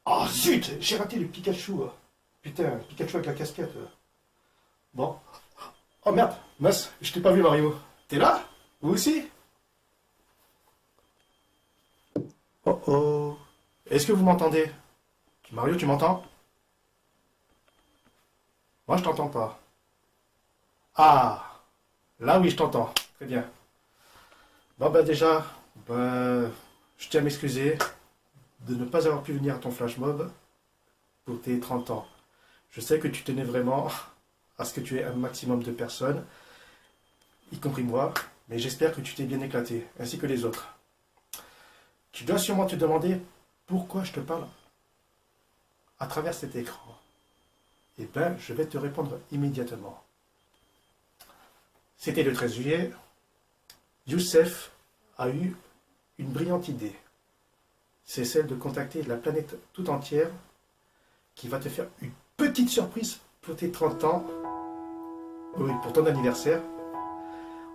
Oh zut, j'ai raté le Pikachu. Putain, Pikachu avec la casquette. Bon. Oh merde, mince, je t'ai pas vu Mario. T'es là? Vous aussi? Oh oh. Est-ce que vous m'entendez? Mario, tu m'entends? Moi, je t'entends pas. Ah, là oui, je t'entends. Très bien. Bon, bah déjà, je tiens à m'excuser de ne pas avoir pu venir à ton flash mob pour tes 30 ans. Je sais que tu tenais vraiment à ce que tu aies un maximum de personnes, y compris moi, mais j'espère que tu t'es bien éclaté, ainsi que les autres. Tu dois sûrement te demander pourquoi je te parle à travers cet écran. Eh bien, je vais te répondre immédiatement. C'était le 13 juillet. Youssef a eu une brillante idée. C'est celle de contacter la planète tout entière qui va te faire une petite surprise pour tes 30 ans, oui, pour ton anniversaire,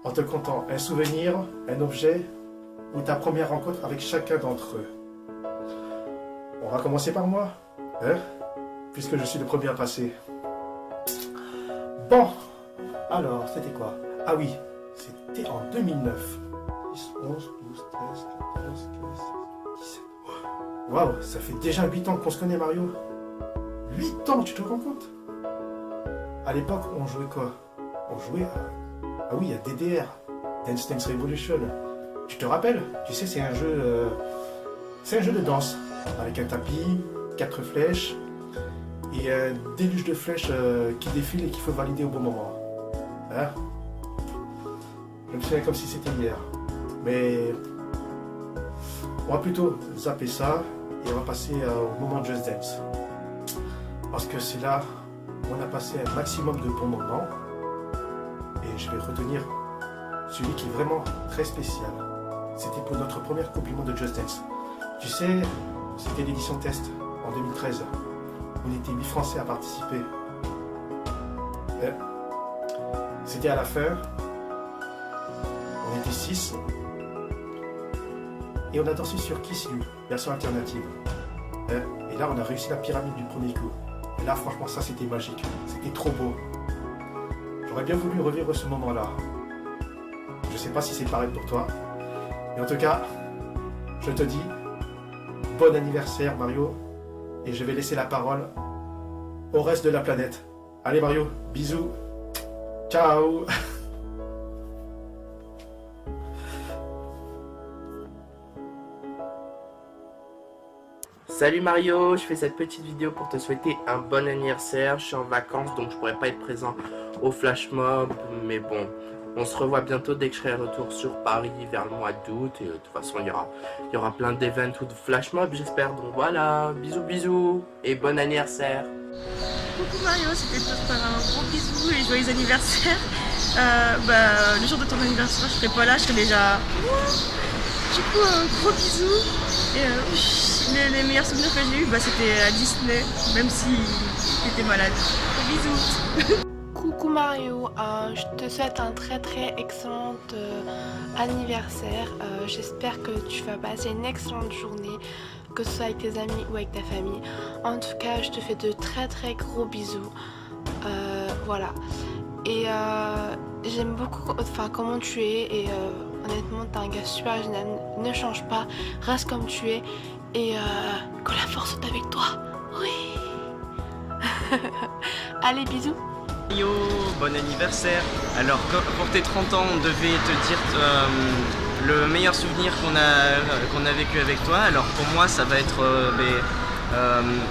en te contant un souvenir, un objet ou ta première rencontre avec chacun d'entre eux. On va commencer par moi, hein, puisque je suis le premier à passer. Bon, alors, c'était quoi? Ah oui, c'était en 2009. 10, 11, 12, 13, 14, 15, 16, 17. Waouh, ça fait déjà 8 ans qu'on se connaît, Mario. 8 ans, tu te rends compte? À l'époque, on jouait quoi? On jouait à... Ah oui, à DDR, Dance Dance Revolution. Tu te rappelles? Tu sais, c'est un jeu de danse, avec un tapis, 4 flèches, et un déluge de flèches qui défilent et qu'il faut valider au bon moment. Hein? Je me souviens comme si c'était hier. Mais on va plutôt zapper ça et on va passer au moment Just Dance. Parce que c'est là où on a passé un maximum de bons moments. Et je vais retenir celui qui est vraiment très spécial. C'était pour notre première Coupe du Monde de Just Dance. Tu sais, c'était l'édition test en 2013. On était 8 Français à participer. C'était à la fin. On était 6. Et on a dansé sur Kiss You, version alternative. Et là, on a réussi la pyramide du premier coup. Et là, franchement, ça, c'était magique. C'était trop beau. J'aurais bien voulu revivre ce moment-là. Je sais pas si c'est pareil pour toi. Mais en tout cas, je te dis bon anniversaire, Mario. Et je vais laisser la parole au reste de la planète. Allez, Mario, bisous. Ciao. Salut Mario, je fais cette petite vidéo pour te souhaiter un bon anniversaire. Je suis en vacances donc je pourrais pas être présent au flash mob, mais bon, on se revoit bientôt dès que je serai retour sur Paris vers le mois d'août. Et de toute façon il y aura plein d'événements ou de flash mob j'espère. Donc voilà, bisous bisous et bon anniversaire. Coucou Mario, c'était pour te faire un gros bisou et joyeux anniversaire. Le jour de ton anniversaire je serai pas là, je serai déjà... Du coup un gros bisou. Et les meilleurs souvenirs que j'ai eu c'était à Disney, même si j'étais malade. Bisous. Coucou Mario, je te souhaite un très excellent anniversaire. J'espère que tu vas passer une excellente journée, que ce soit avec tes amis ou avec ta famille. En tout cas, je te fais de très gros bisous. Voilà. Et j'aime beaucoup comment tu es et honnêtement t'es un gars super génial. Ne change pas, reste comme tu es et que la force soit avec toi. Oui. Allez, bisous. Yo, bon anniversaire. Alors pour tes 30 ans on devait te dire le meilleur souvenir qu'on a vécu avec toi. Alors pour moi ça va être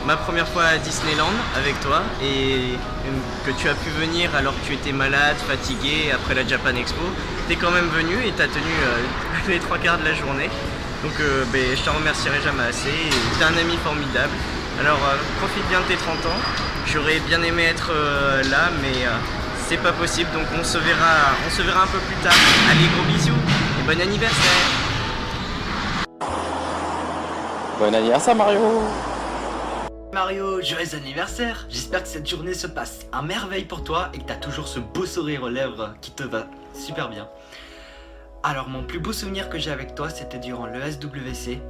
ma première fois à Disneyland avec toi et que tu as pu venir alors que tu étais malade, fatigué après la Japan Expo. Tu es quand même venu et tu as tenu les 3/4 de la journée. Donc je t'en remercierai jamais assez. Tu es un ami formidable. Alors profite bien de tes 30 ans. J'aurais bien aimé être là mais c'est pas possible donc on se verra un peu plus tard. Allez, gros bisous et bon anniversaire. Bon anniversaire Mario. Mario, joyeux anniversaire. J'espère que cette journée se passe à merveille pour toi et que tu as toujours ce beau sourire aux lèvres qui te va super bien. Alors mon plus beau souvenir que j'ai avec toi c'était durant le SWC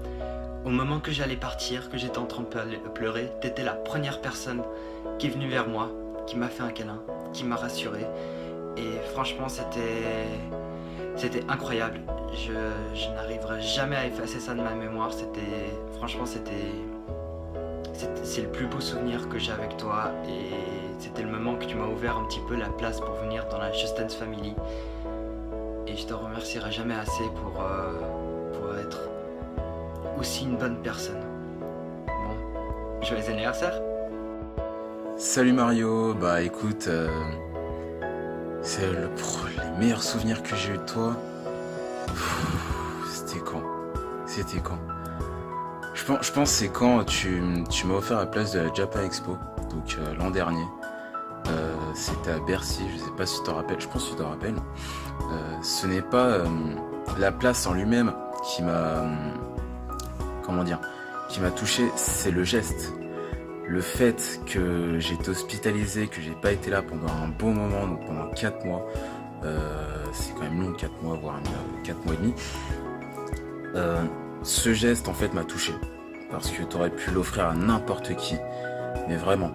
Au moment que j'allais partir, que j'étais en train de pleurer, t'étais la première personne qui est venue vers moi, qui m'a fait un câlin, qui m'a rassuré. Et franchement, c'était incroyable. Je n'arriverai jamais à effacer ça de ma mémoire. Franchement, c'est le plus beau souvenir que j'ai avec toi. Et c'était le moment que tu m'as ouvert un petit peu la place pour venir dans la Just Dance Family. Et je te remercierai jamais assez pour être aussi une bonne personne. Bon, joyeux anniversaire. Salut Mario, bah écoute, c'est les meilleurs souvenirs que j'ai eu de toi. C'était quand Je pense que c'est quand tu m'as offert la place de la Japan Expo, donc l'an dernier. C'était à Bercy, je sais pas si tu t'en rappelles, je pense que tu t'en rappelles. Ce n'est pas la place en lui-même qui m'a touché, c'est le geste. Le fait que j'ai été hospitalisé, que j'ai pas été là pendant un bon moment, donc pendant 4 mois, c'est quand même long, 4 mois, voire 4 mois et demi. Ce geste en fait m'a touché, parce que tu aurais pu l'offrir à n'importe qui, mais vraiment.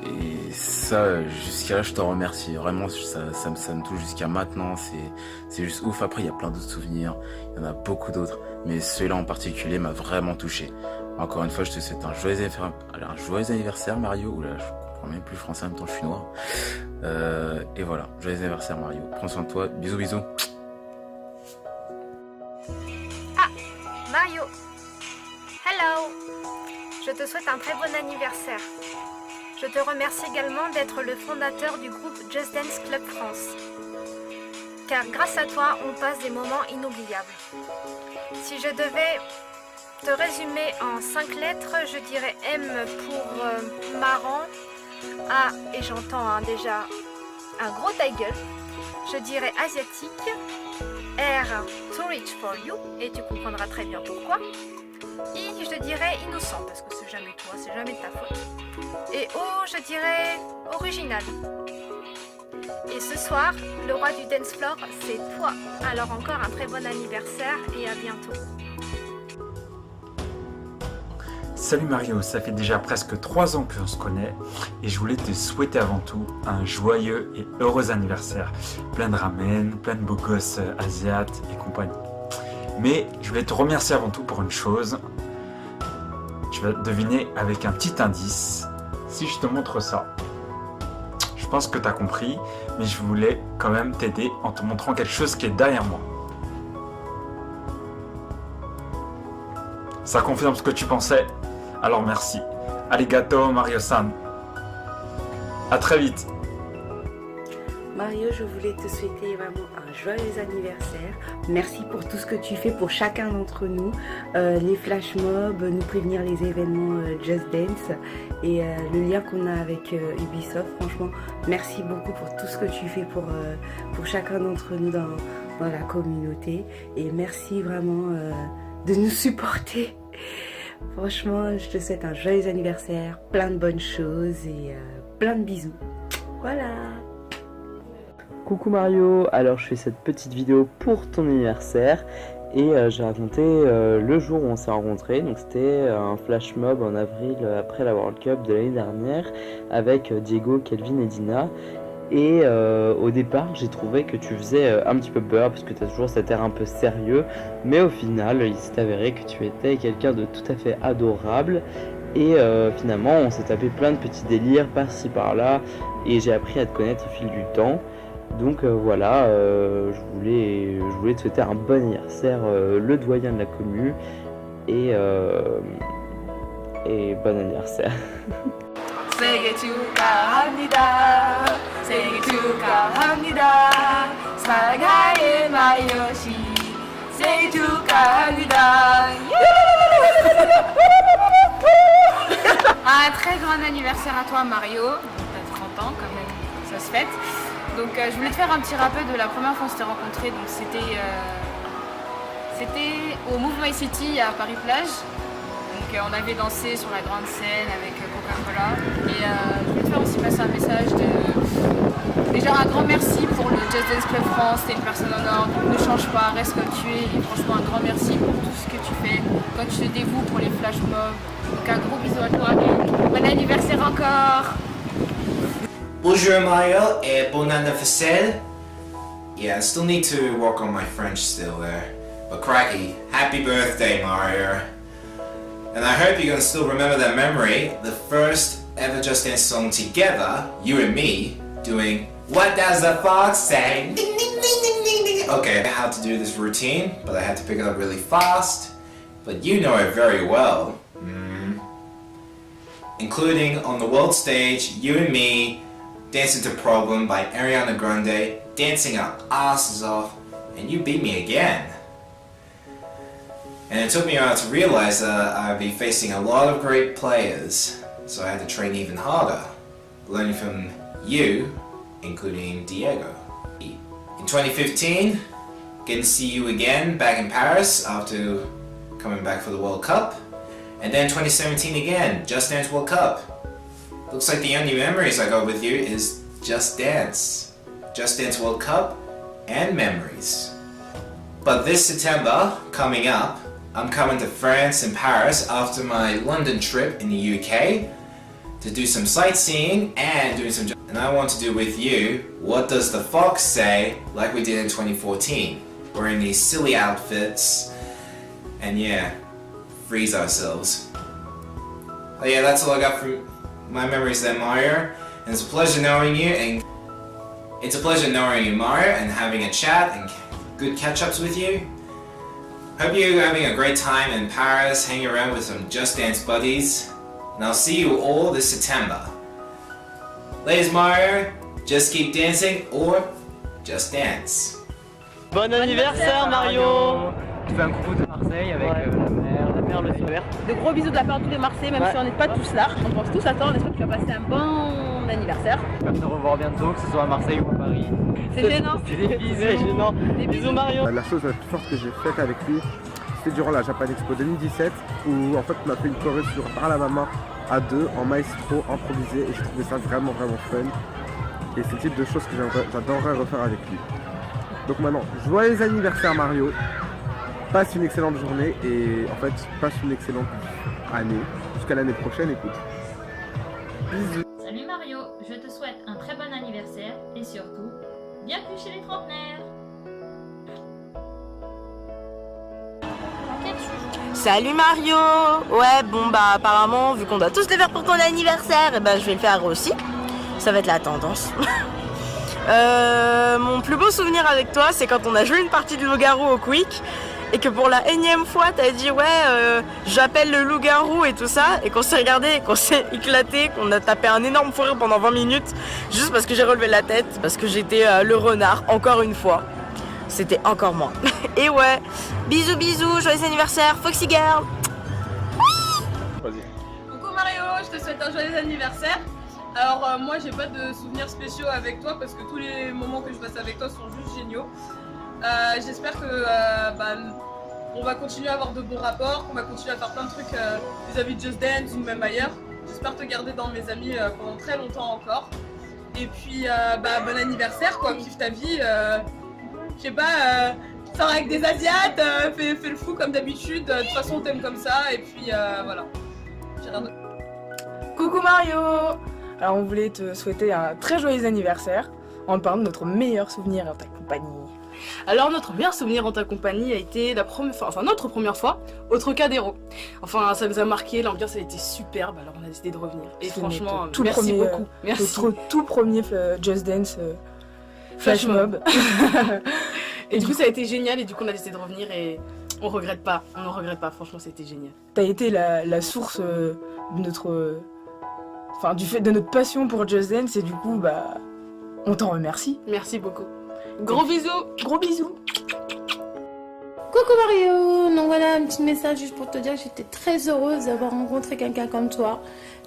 Et ça, jusqu'à là, je te remercie. Vraiment, ça me touche jusqu'à maintenant. C'est juste ouf. Après, il y a plein d'autres souvenirs. Il y en a beaucoup d'autres. Mais celui-là en particulier m'a vraiment touché. Encore une fois, je te souhaite un joyeux anniversaire, Mario. Oula, je comprends même plus le français, en même temps, je suis noir. Et voilà, joyeux anniversaire, Mario. Prends soin de toi. Bisous, bisous. Ah, Mario. Hello. Je te souhaite un très bon anniversaire. Je te remercie également d'être le fondateur du groupe Just Dance Club France. Car grâce à toi, on passe des moments inoubliables. Si je devais te résumer en 5 lettres, je dirais M pour marrant, A, et j'entends déjà un gros ta gueule, je dirais asiatique, R, too rich for you, et tu comprendras très bien pourquoi. I, je dirais innocent, parce que c'est jamais toi, c'est jamais de ta faute. Et O, je dirais original. Et ce soir, le roi du dance floor, c'est toi. Alors encore un très bon anniversaire et à bientôt. Salut Mario, ça fait déjà presque 3 ans qu'on se connaît et je voulais te souhaiter avant tout un joyeux et heureux anniversaire. Plein de ramen, plein de beaux gosses asiates et compagnie. Mais je voulais te remercier avant tout pour une chose. Tu vas deviner avec un petit indice si je te montre ça. Je pense que tu as compris, mais je voulais quand même t'aider en te montrant quelque chose qui est derrière moi. Ça confirme ce que tu pensais? Alors merci. Arigato Mario-san. À très vite. Mario, je voulais te souhaiter vraiment un joyeux anniversaire. Merci pour tout ce que tu fais pour chacun d'entre nous. Les flash mobs, nous prévenir les événements Just Dance et le lien qu'on a avec Ubisoft. Franchement, merci beaucoup pour tout ce que tu fais pour chacun d'entre nous dans la communauté. Et merci vraiment de nous supporter. Franchement, je te souhaite un joyeux anniversaire, plein de bonnes choses et plein de bisous. Voilà. Coucou Mario, alors je fais cette petite vidéo pour ton anniversaire et j'ai raconté le jour où on s'est rencontrés. Donc c'était un flash mob en avril après la World Cup de l'année dernière avec Diego, Kelvin et Dina. Et au départ j'ai trouvé que tu faisais un petit peu peur parce que tu as toujours cet air un peu sérieux, mais au final il s'est avéré que tu étais quelqu'un de tout à fait adorable. Et finalement on s'est tapé plein de petits délires par-ci par-là et j'ai appris à te connaître au fil du temps. Donc voilà, je voulais te souhaiter un bon anniversaire, le doyen de la commu, et bon anniversaire. 생일 축하합니다. 생일 축하합니다. 사랑하는 마rio 씨. 생일 축하합니다. Un très grand anniversaire à toi Mario. T'as 30 ans quand même, ça se fête. Donc je voulais te faire un petit rappel de la première fois qu'on s'était rencontrés. Donc c'était au Move My City à Paris-Plage. Donc on avait dansé sur la grande scène avec Coca-Cola. Et je voulais te faire aussi passer un message de... Déjà un grand merci pour le Just Dance Club France, t'es une personne en or, ne change pas, reste comme tu es. Et franchement, un grand merci pour tout ce que tu fais quand tu te dévoues pour les flash mobs. Donc un gros bisou à toi et bon anniversaire encore. Bonjour Mario et bon anniversaire. Yeah, I still need to work on my French still there. But cracky, happy birthday Mario. And I hope you're gonna still remember that memory, the first ever Just Dance song together, you and me, doing What Does the Fox Say? Ding, ding, ding, ding, ding, ding. Okay, I know how to do this routine, but I had to pick it up really fast. But you know it very well. Including on the world stage, you and me, Dancing to Problem by Ariana Grande, dancing our asses off, and you beat me again. And it took me a while to realize that I'd be facing a lot of great players, so I had to train even harder, learning from you, including Diego. In 2015, getting to see you again back in Paris after coming back for the World Cup, and then 2017 again, Just Dance World Cup. Looks like the only memories I got with you is Just Dance World Cup, and memories. But this September, coming up, I'm coming to France and Paris after my London trip in the UK to do some sightseeing and doing some. And I want to do with you What Does the Fox Say, like we did in 2014, wearing these silly outfits and yeah, freeze ourselves. But yeah, that's all I got from my memories there, Mario. And it's a pleasure knowing you, and it's a pleasure knowing you, Mario, and having a chat and good catch-ups with you. Hope you're having a great time in Paris, hanging around with some Just Dance buddies, and I'll see you all this September. Ladies, Mario, just keep dancing or just dance. Bon anniversaire Mario. Je fais un coucou de Marseille avec la mer, le sourire. De gros bisous de la part de tous les Marseillais, même si on n'est pas tous là. On pense tous à toi, on espère que tu vas passer un bon anniversaire. J'espère te revoir bientôt, que ce soit à Marseille ou à Paris. C'est gênant. C'est gênant. Des bisous Mario. La chose la plus forte que j'ai faite avec lui, c'était durant la Japan Expo 2017, où en fait on a fait une choré sur Par la Maman à deux, en maestro, improvisé, et j'ai trouvé ça vraiment fun. Et c'est le type de choses que j'adorerais refaire avec lui. Donc maintenant, joyeux anniversaire Mario, passe une excellente journée et en fait passe une excellente année, jusqu'à l'année prochaine, écoute. Bisous. Salut Mario, je te souhaite un très bon anniversaire et surtout, bienvenue chez les trentenaires. Salut Mario. Ouais, bon bah apparemment, vu qu'on doit tous le faire pour ton anniversaire, et bah je vais le faire aussi. Ça va être la tendance. Mon plus beau souvenir avec toi, c'est quand on a joué une partie de loup-garou au Quick et que pour la énième fois t'as dit ouais j'appelle le loup-garou et tout ça, et qu'on s'est regardé, qu'on s'est éclaté, qu'on a tapé un énorme fou rire pendant 20 minutes juste parce que j'ai relevé la tête, parce que j'étais le renard encore une fois. C'était encore moi. Et ouais, bisous bisous, joyeux anniversaire Foxy Girl. Vas-y. Coucou Mario, je te souhaite un joyeux anniversaire. Alors moi j'ai pas de souvenirs spéciaux avec toi parce que tous les moments que je passe avec toi sont juste géniaux. J'espère que on va continuer à avoir de bons rapports, qu'on va continuer à faire plein de trucs vis-à-vis de Just Dance ou même ailleurs. J'espère te garder dans mes amis pendant très longtemps encore. Et puis bon anniversaire quoi, kiffe ta vie. Je sais pas, sors avec des Asiates, fais le fou comme d'habitude, de toute façon on t'aime comme ça et puis voilà. J'ai rien d'autre. Coucou Mario. Alors on voulait te souhaiter un très joyeux anniversaire en te parlant de notre meilleur souvenir en ta compagnie. Alors notre meilleur souvenir en ta compagnie a été notre première fois au Trocadéro. Enfin ça nous a marqué, l'ambiance a été superbe, alors on a décidé de revenir. Et franchement merci beaucoup. Merci. Notre tout premier Just Dance Flash Mob. Et du coup ça a été génial et du coup on a décidé de revenir et on ne regrette pas, franchement c'était génial. T'as été la source de notre... du fait de notre passion pour Just Dance et du coup on t'en remercie. Merci beaucoup. Gros bisous. Coucou Mario, donc voilà un petit message juste pour te dire que j'étais très heureuse d'avoir rencontré quelqu'un comme toi.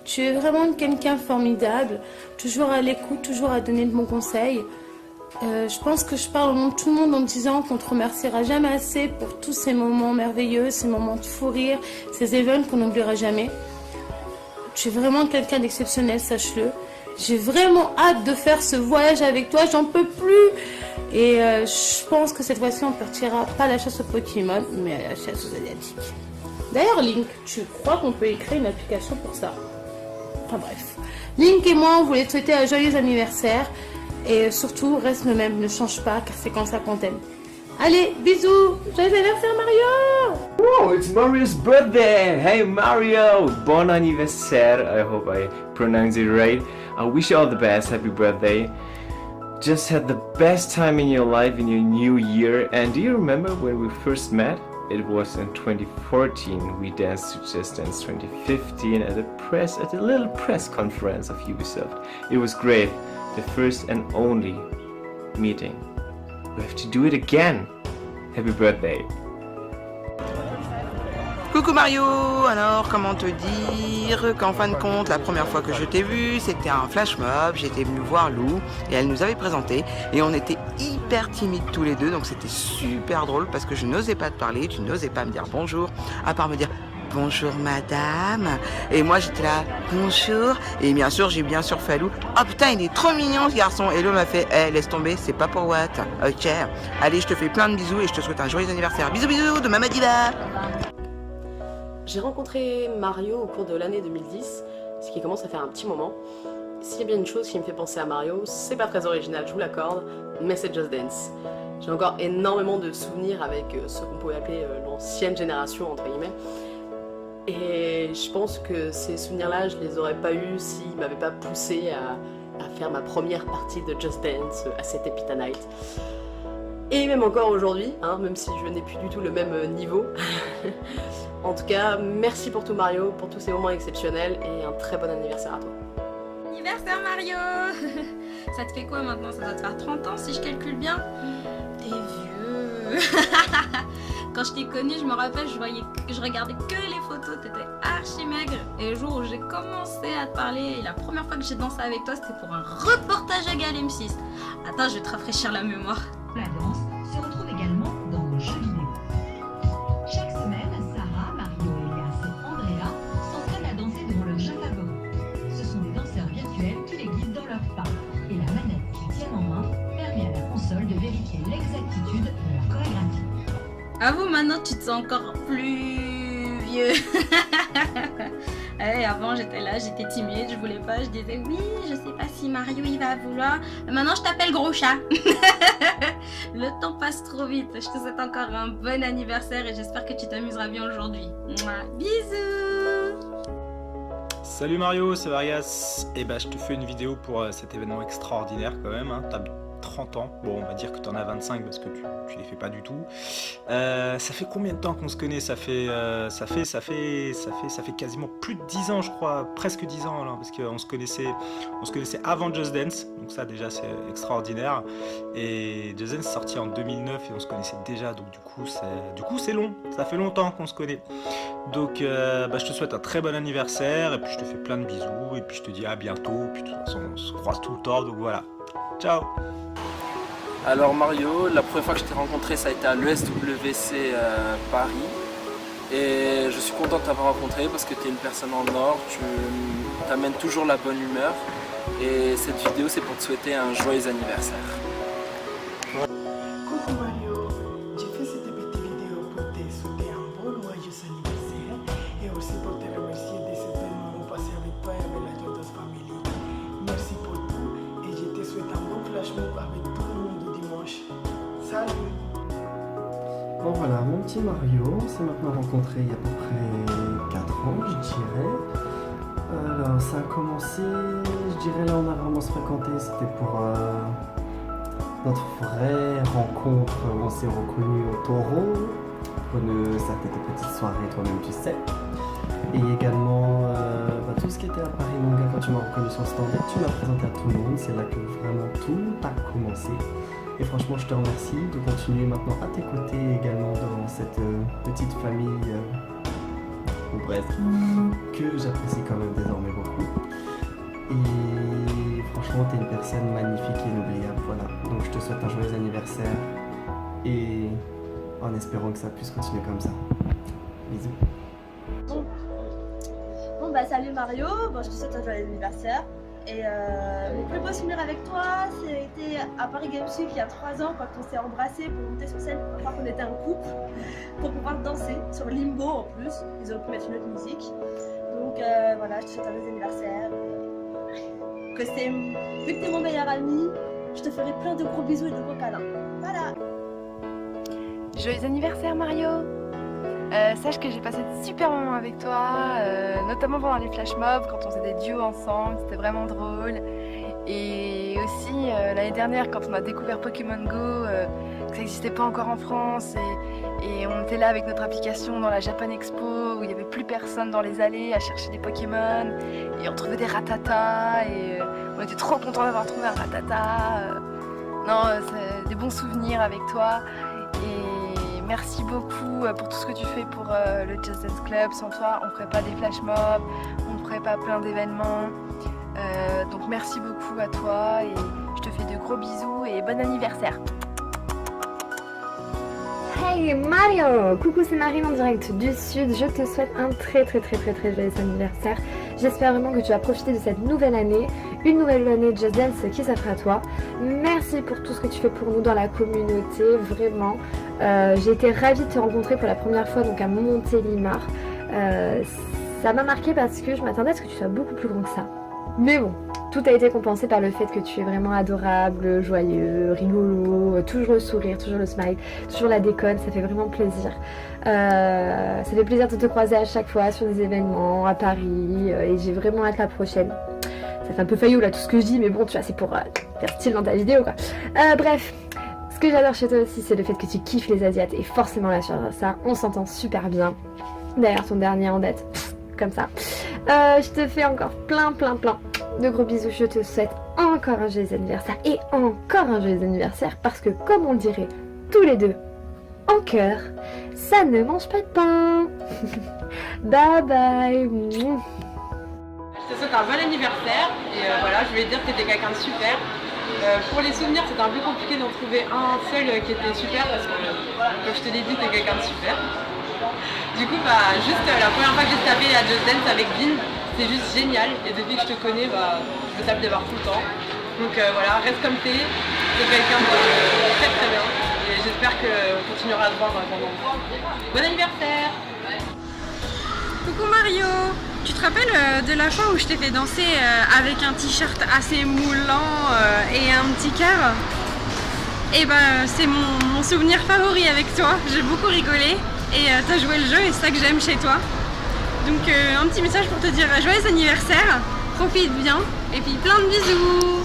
Tu es vraiment quelqu'un formidable, toujours à l'écoute, toujours à donner de bons conseils. Je pense que je parle au nom de tout le monde en disant qu'on te remerciera jamais assez pour tous ces moments merveilleux, ces moments de fou rire, ces événements qu'on n'oubliera jamais. Tu es vraiment quelqu'un d'exceptionnel, sache-le. J'ai vraiment hâte de faire ce voyage avec toi, j'en peux plus. Et je pense que cette fois-ci, on partira pas à la chasse aux Pokémon, mais à la chasse aux Asiatiques. D'ailleurs, Link, tu crois qu'on peut écrire une application pour ça? Enfin bref. Link et moi, on voulait te souhaiter un joyeux anniversaire. Et surtout, reste le même, ne change pas, car c'est comme ça qu'on t'aime. Allez, bisous! Joyeux anniversaire, Mario! Wow, it's Mario's birthday! Hey Mario! Bon anniversaire! I hope I pronounced it right. I wish you all the best. Happy birthday. Just had the best time in your life in your new year. And do you remember when we first met? It was in 2014. We danced to Just Dance 2015 at a little press conference of Ubisoft. It was great. The first and only meeting. We have to do it again. Happy birthday. Coucou Mario, alors comment te dire qu'en fin de compte la première fois que je t'ai vu c'était un flash mob, j'étais venu voir Lou et elle nous avait présenté et on était hyper timides tous les deux donc c'était super drôle parce que je n'osais pas te parler, tu n'osais pas me dire bonjour à part me dire bonjour madame et moi j'étais là bonjour et bien sûr j'ai bien sûr fait à Lou oh putain il est trop mignon ce garçon et Lou m'a fait laisse tomber c'est pas pour what ok allez je te fais plein de bisous et je te souhaite un joyeux anniversaire bisous bisous de Mama Diva. J'ai rencontré Mario au cours de l'année 2010, ce qui commence à faire un petit moment. S'il y a bien une chose qui me fait penser à Mario, c'est pas très original, je vous l'accorde, mais c'est Just Dance. J'ai encore énormément de souvenirs avec ce qu'on pouvait appeler l'ancienne génération, entre guillemets. Et je pense que ces souvenirs-là, je les aurais pas eus s'ils m'avaient pas poussé à faire ma première partie de Just Dance à cette Epita Night. Et même encore aujourd'hui, hein, même si je n'ai plus du tout le même niveau. En tout cas, merci pour tout Mario, pour tous ces moments exceptionnels et un très bon anniversaire à toi. Anniversaire Mario! Ça te fait quoi maintenant? Ça doit te faire 30 ans si je calcule bien? T'es vieux! Quand je t'ai connu, je me rappelle, je regardais que les photos, t'étais archi maigre. Et le jour où j'ai commencé à te parler, et la première fois que j'ai dansé avec toi, c'était pour un reportage à Gal M6. Attends, je vais te rafraîchir la mémoire. La danse se retrouve également dans le jeu vidéo. Chaque semaine, Sarah, Mario, Elias et Andrea s'entraînent à danser devant leur jeu favori. Ce sont des danseurs virtuels qui les guident dans leurs pas. Et la manette qu'ils tiennent en main permet à la console de vérifier l'exactitude de leur chorégraphie. Avoue, maintenant tu te sens encore plus vieux. Ouais, avant j'étais là, j'étais timide, je voulais pas, je disais oui, je sais pas si Mario il va vouloir. Mais maintenant je t'appelle gros chat. Le temps passe trop vite. Je te souhaite encore un bon anniversaire et j'espère que tu t'amuseras bien aujourd'hui. Bisous. Salut Mario, c'est Varias. Et bah je te fais une vidéo pour cet événement extraordinaire quand même. Hein. T'as 30 ans, bon on va dire que t'en as 25 parce que tu les fais pas du tout. Ça fait combien de temps qu'on se connaît? Ça fait quasiment plus de 10 ans je crois, presque 10 ans là, parce qu'on se connaissait avant Just Dance, donc ça déjà c'est extraordinaire. Et Just Dance est sorti en 2009 et on se connaissait déjà, donc du coup c'est long, ça fait longtemps qu'on se connaît. Donc bah, je te souhaite un très bon anniversaire et puis je te fais plein de bisous et puis je te dis à bientôt, puis de toute façon on se croise tout le temps, donc voilà, ciao. Alors Mario, la première fois que je t'ai rencontré, ça a été à l'ESWC Paris. Et je suis content de t'avoir rencontré parce que tu es une personne en or, tu t'amènes toujours la bonne humeur. Et cette vidéo, c'est pour te souhaiter un joyeux anniversaire. Coucou Mario, j'ai fait cette petite vidéo pour te souhaiter un bon joyeux anniversaire et aussi pour te remercier de ce moment passé avec toi et avec la Jordan Family. Merci pour tout et je te souhaite un bon flash mob avec tout le monde dimanche. Salut! Bon voilà, mon petit Mario, on s'est maintenant rencontré il y a à peu près 4 ans, je dirais. Alors ça a commencé, je dirais là on a vraiment se fréquenté, c'était pour notre vraie rencontre où on s'est reconnus au taureau, pour cette petite soirée, toi-même tu sais. Et également tout ce qui était à Paris Manga, quand tu m'as reconnu sur le stand, tu m'as présenté à tout le monde, c'est là que vraiment tout a commencé. Et franchement je te remercie de continuer maintenant à tes côtés également dans cette petite famille, ou presque, que j'apprécie quand même désormais beaucoup. Et franchement t'es une personne magnifique et inoubliable, voilà. Donc je te souhaite un joyeux anniversaire et en espérant que ça puisse continuer comme ça. Bisous. Bon bah salut Mario, bon, je te souhaite un joyeux anniversaire. Et mon plus beau souvenir avec toi, c'était à Paris Games Week il y a 3 ans quand on s'est embrassés pour monter sur scène pour voir qu'on était un couple, pour pouvoir danser sur Limbo en plus. Ils ont pu mettre une autre musique. Donc voilà, je te souhaite un joyeux anniversaire. Vu que t'es mon meilleur ami, je te ferai plein de gros bisous et de gros câlins. Voilà. Joyeux anniversaire Mario. Sache que j'ai passé de super moments avec toi, notamment pendant les flash mobs, quand on faisait des duos ensemble, c'était vraiment drôle. Et aussi l'année dernière, quand on a découvert Pokémon Go, que ça n'existait pas encore en France, et on était là avec notre application dans la Japan Expo, où il n'y avait plus personne dans les allées à chercher des Pokémon, et on trouvait des Rattata, et on était trop contents d'avoir trouvé un Rattata. Non, c'est des bons souvenirs avec toi. Et merci beaucoup pour tout ce que tu fais pour le Just Dance Club. Sans toi, on ne ferait pas des flash mobs, on ne ferait pas plein d'événements. Donc merci beaucoup à toi et je te fais de gros bisous et bon anniversaire. Hey Mario! Coucou, c'est Marine en direct du Sud. Je te souhaite un très joyeux anniversaire. J'espère vraiment que tu vas profiter de cette nouvelle année, une nouvelle année de Just Dance qui s'offre à toi. Merci pour tout ce que tu fais pour nous dans la communauté, vraiment. J'ai été ravie de te rencontrer pour la première fois donc à Montélimar. Ça m'a marqué parce que je m'attendais à ce que tu sois beaucoup plus grand que ça. Mais bon, tout a été compensé par le fait que tu es vraiment adorable, joyeux, rigolo, toujours le sourire, toujours le smile, toujours la déconne, ça fait vraiment plaisir. Ça fait plaisir de te croiser à chaque fois sur des événements à Paris et j'ai vraiment hâte la prochaine. Ça fait un peu faillot là tout ce que je dis, mais bon tu vois c'est pour faire style dans ta vidéo quoi. Bref, ce que j'adore chez toi aussi c'est le fait que tu kiffes les Asiates et forcément là sur ça on s'entend super bien. D'ailleurs ton dernier en date, comme ça. Je te fais encore plein de gros bisous, je te souhaite encore un joyeux anniversaire et encore un joyeux anniversaire parce que comme on le dirait tous les deux en cœur, ça ne mange pas de pain. Bye bye. Je te souhaite un bon anniversaire et voilà, je voulais te dire que tu étais quelqu'un de super. Pour les souvenirs, c'était un peu compliqué d'en trouver un seul qui était super parce que, comme je te l'ai dit, tu es quelqu'un de super. Du coup, juste la première fois que j'ai tapé la Just Dance avec Vin, c'est juste génial et depuis que je te connais, je me tape des barres tout le temps. Donc voilà, reste comme t'es quelqu'un de très bien et j'espère qu'on continuera à te voir pendant. Bon anniversaire! Coucou Mario! Tu te rappelles de la fois où je t'ai fait danser avec un t-shirt assez moulant et un petit cœur? Et c'est mon souvenir favori avec toi, j'ai beaucoup rigolé et t'as joué le jeu et c'est ça que j'aime chez toi. Donc un petit message pour te dire joyeux anniversaire, profite bien et puis plein de bisous.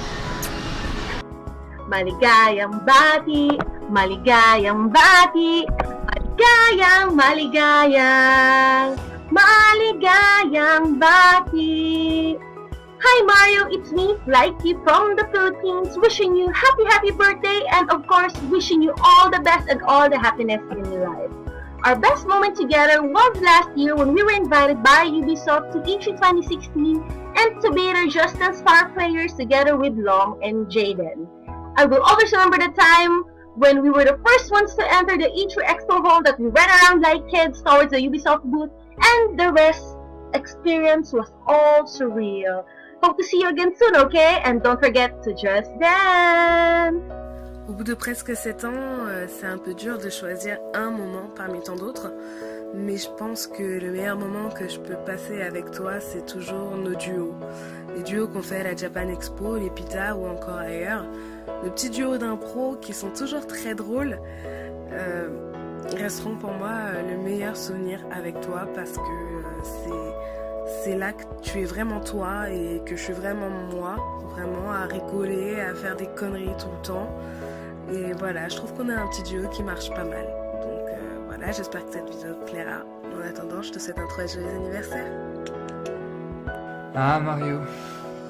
Maligayang bati, maligayang bati, maligayang bati. Hi Mario, it's me, Likey from the Philippines, wishing you happy birthday and of course wishing you all the best and all the happiness in your life. Our best moment together was last year when we were invited by Ubisoft to E3 2016 and to be their Just Dance Star players together with Long and Jaden. I will always remember the time when we were the first ones to enter the E3 Expo Hall that we ran around like kids towards the Ubisoft booth and the rest experience was all surreal. Hope to see you again soon, okay? And don't forget to Just Dance! Au bout de presque 7 ans, c'est un peu dur de choisir un moment parmi tant d'autres, mais je pense que le meilleur moment que je peux passer avec toi, c'est toujours nos duos. Les duos qu'on fait à la Japan Expo, les pitas ou encore ailleurs. Nos petits duos d'impro qui sont toujours très drôles resteront pour moi le meilleur souvenir avec toi parce que c'est là que tu es vraiment toi et que je suis vraiment moi, vraiment à rigoler, à faire des conneries tout le temps. Et voilà, je trouve qu'on a un petit duo qui marche pas mal. Donc voilà, j'espère que cette vidéo te plaira. En attendant, je te souhaite un très joyeux anniversaire. Ah Mario,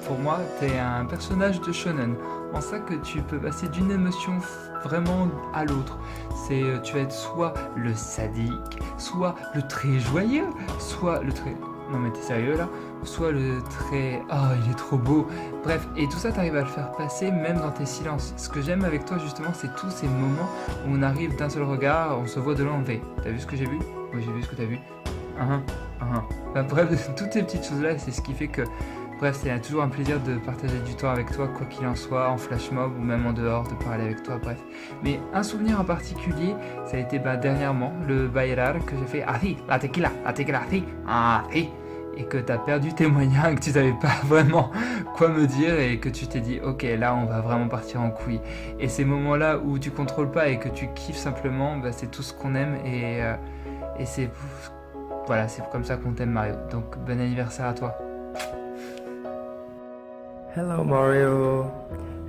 pour moi, t'es un personnage de shonen. En ça que tu peux passer d'une émotion vraiment à l'autre. Tu vas être soit le sadique, soit le très joyeux, soit le très... Non mais t'es sérieux là? Soit le très... Oh, il est trop beau. Bref, et tout ça t'arrives à le faire passer même dans tes silences. Ce que j'aime avec toi justement, c'est tous ces moments où on arrive d'un seul regard, on se voit de loin. T'as vu ce que j'ai vu? Oui, j'ai vu ce que t'as vu. Bref, toutes ces petites choses là, c'est ce qui fait que Bref, c'est toujours un plaisir de partager du temps avec toi, quoi qu'il en soit, en flash mob ou même en dehors, de parler avec toi, bref. Mais un souvenir en particulier, ça a été dernièrement le bailar que j'ai fait así, la tequila, así, así. Et que tu as perdu tes moyens, que tu savais pas vraiment quoi me dire et que tu t'es dit ok, là on va vraiment partir en couille. Et ces moments-là où tu contrôles pas et que tu kiffes simplement, c'est tout ce qu'on aime et c'est voilà, c'est comme ça qu'on t'aime Mario. Donc bon anniversaire à toi. Hello Mario,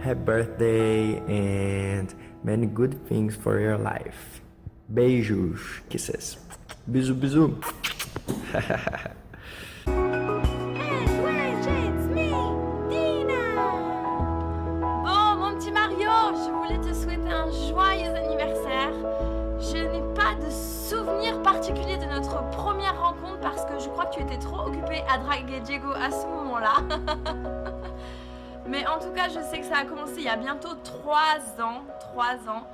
happy birthday and many good things for your life. Beijos, kisses. Bisous bisous. Bon, mon petit Mario, je voulais te souhaiter un joyeux anniversaire. Je n'ai pas de souvenir particulier de notre première rencontre parce que je crois que tu étais trop occupé à draguer Diego à ce moment-là. Mais en tout cas, je sais que ça a commencé il y a bientôt 3 ans,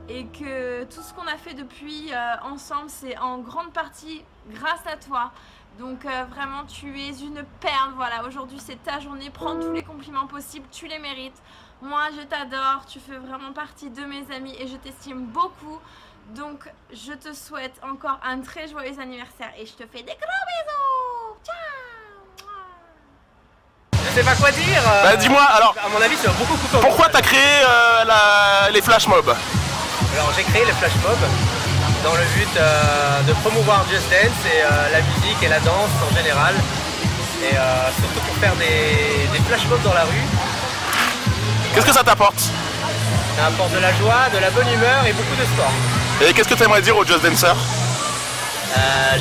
et que tout ce qu'on a fait depuis ensemble, c'est en grande partie grâce à toi. Donc vraiment, tu es une perle, voilà, aujourd'hui c'est ta journée, prends tous les compliments possibles, tu les mérites. Moi, je t'adore, tu fais vraiment partie de mes amis et je t'estime beaucoup. Donc, je te souhaite encore un très joyeux anniversaire et je te fais des gros bisous. Ciao. Je sais pas quoi dire. Dis-moi, alors, à mon avis, tu vas beaucoup couper. Pourquoi t'as créé les flash mobs? Alors, j'ai créé les flash mobs dans le but de promouvoir Just Dance et la musique et la danse en général. Et surtout pour faire des flash mobs dans la rue. Qu'est-ce que ça t'apporte? Ça apporte de la joie, de la bonne humeur et beaucoup de sport. Et qu'est-ce que tu aimerais dire aux Just Dancers?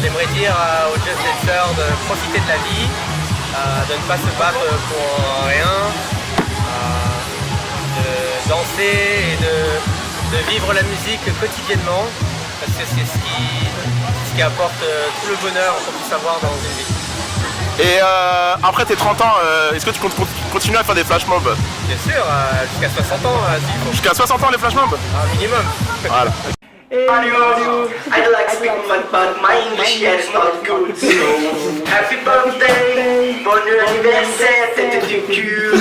J'aimerais dire aux Just Dancers de profiter de la vie, de ne pas se battre pour rien, de danser et de vivre la musique quotidiennement, parce que c'est ce qui apporte tout le bonheur qu'on puisse avoir dans une vie. Et après tes 30 ans, est-ce que tu comptes continuer à faire des flash mobs? Bien sûr, jusqu'à 60 ans. Jusqu'à 60 ans les flash mobs? Un minimum. Voilà. Mario, I like speaking but my English yet is not good. So, happy birthday, bon anniversaire, tête du cul.